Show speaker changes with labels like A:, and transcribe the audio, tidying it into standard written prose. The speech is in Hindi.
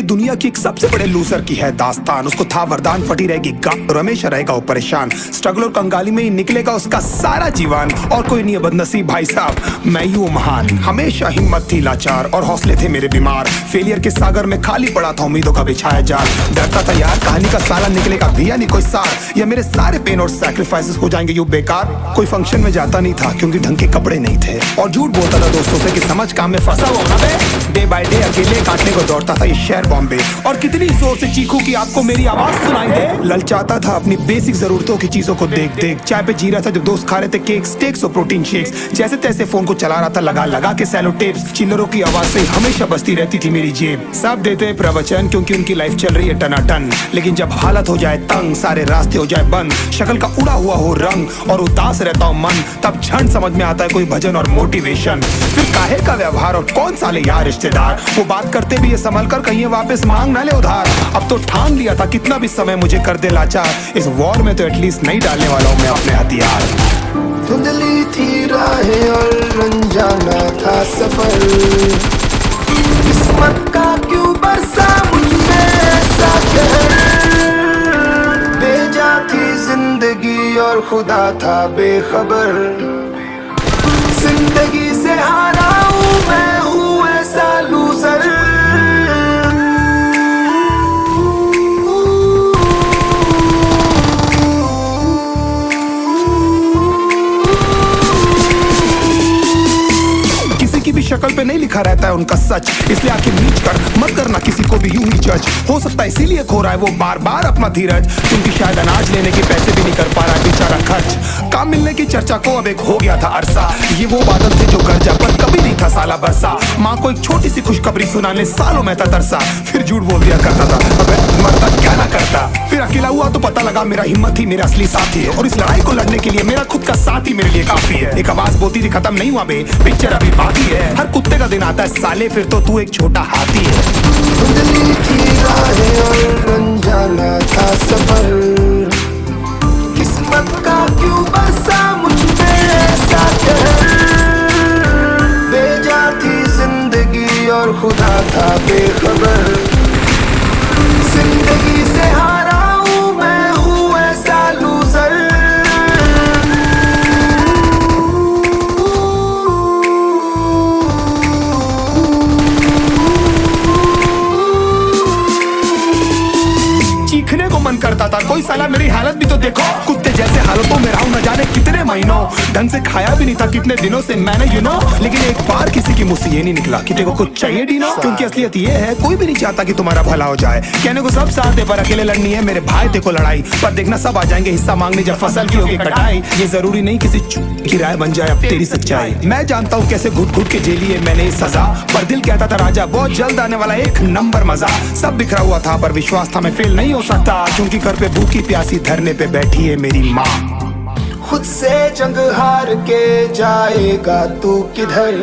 A: दुनिया की एक सबसे बड़े लूजर की है दास्तान। उसको था वरदान, फटी रहेगी हमेशा रहेगा वो परेशान। स्ट्रगल और कंगाली में ही निकलेगा उसका सारा जीवन। और कोई नहीं है बदनसीब भाई साहब, मैं ही हूँ महान। हमेशा हिम्मत थी लाचार और हौसले थे मेरे बीमार। फेलियर के सागर में खाली पड़ा था उम्मीदों का बिछाया जाल। डरता था यार कहानी का साला निकलेगा भैया नहीं कोई सार, या मेरे सारे पेन और सैक्रिफाइसेस हो जाएंगे यूं बेकार। कोई फंक्शन में जाता नहीं था क्योंकि ढंग के कपड़े नहीं थे, और झूठ बोलता था दोस्तों से कि समझ काम में फंसा हुआ ना बे। डे बाय डे अकेले काटने को दौड़ता था ये शहर बॉम्बे, और कितनी जोर से चीखूं कि आपको मेरी आवाज सुनाई दे। ललचाता था अपनी बेसिक जरूरतों की चीजों को देख देख। चाय पे जी रहा था जब दोस्त खा रहे थे केक, स्टेक्स और प्रोटीन शेक्स। जैसे तैसे फोन को चला रहा था लगा लगा के सैलो टेप्स। चिल्लरों की आवाज से हमेशा बजती रहती थी मेरी जेब। सब देते प्रवचन क्योंकि उनकी लाइफ चल रही है टनाटन, लेकिन जब हालत हो जाए तंग, सारे रास्ते हो जाए बंद, शक्ल का उड़ा हुआ हो रंग और उदास रहता हूँ मन, तब क्षण समझ में आता है कोई भजन और मोटिवेशन। फिर काहे का व्यवहार और कौन साले यार रिश्तेदार, वो बात करते भी ये संभल कर कहीं वापस मांग ना ले उधार। अब तो ठान लिया था कितना भी समय मुझे कर दे लाचार, इस वॉर में तो एटलीस्ट नहीं डालने वाला हूँ मैं अपने हथियार।
B: धुंधली थी राहें और अनजाना था सफर, किस्मत का क्यों बरसा मुझ पे ऐसा कहर। भेजा थी जिंदगी और खुदा था बेखबर, जिंदगी से हारा हूँ मैं हूँ ऐसा लूजर।
A: शक्ल पे नहीं लिखा रहता है उनका सच, इसलिए आंखें नीच कर मत करना किसी को भी यूं ही जज। हो सकता है इसीलिए खो रहा है वो बार बार अपना धीरज, क्योंकि शायद अनाज लेने के पैसे भी नहीं कर पा रहा बेचारा खर्च। काम मिलने की चर्चा को अब एक हो गया था अरसा, ये वो बादल थे जो गरजा पर कभी नहीं था साला बरसा। माँ को एक छोटी सी खुशखबरी सुनाने सालों में था तरसा, फिर झूठ बोल दिया करता था अबे मरता क्या ना करता। फिर अकेला हुआ तो पता लगा मेरा हिम्मत ही मेरा असली साथी है, और इस लड़ाई को लड़ने के लिए मेरा खुद का साथ ही मेरे लिए काफी है। एक आवाज बोलती थी खत्म नहीं हुआ बे, पिक्चर अभी बाकी है। हर कुत्ते का दिन आता है साले, फिर तो तू एक छोटा हाथी है।
B: धुंधली थी राहें और अनजाना था सफर, किस्मत का क्यों बरसा मुझ पे ऐसा कहर। भेजा थी जिंदगी और खुदा था बेखबर, जिंदगी से हारा हूँ मैं हूँ ऐसा लूजर।
A: चीखने को मन करता था, कोई साला मेरी हालत भी तो देखो। कुत्ते जैसे हालतों में रहा हूं न जाने कितने महीनों, ढंग से खाया भी नहीं था कितने दिनों से मैंने लेकिन एक बार किसी की मुंह से ये नहीं निकला कि तेरे को कुछ चाहिए डीनो। क्योंकि असलियत ये है कोई भी नहीं चाहता कि तुम्हारा भला हो जाए। कहने को सब साथ है पर अकेले लड़नी है मेरे भाई देखो लड़ाई, पर देखना सब आ जाएंगे हिस्सा मांगने जब फसल की होगी कटाई। ये जरूरी नहीं किसी की राय बन जाए अब तेरी सच्चाई। मैं जानता हूँ कैसे घुट घुट के झेली है मैंने सजा, पर दिल कहता था राजा बहुत जल्द आने वाला एक नंबर मजा। सब बिखरा हुआ था पर विश्वास था मैं फेल नहीं हो सकता, क्योंकि घर पे भूखी प्यासी धरने पे बैठी है मेरी माँ।
B: खुद से जंग हार के जाएगा तू किधर,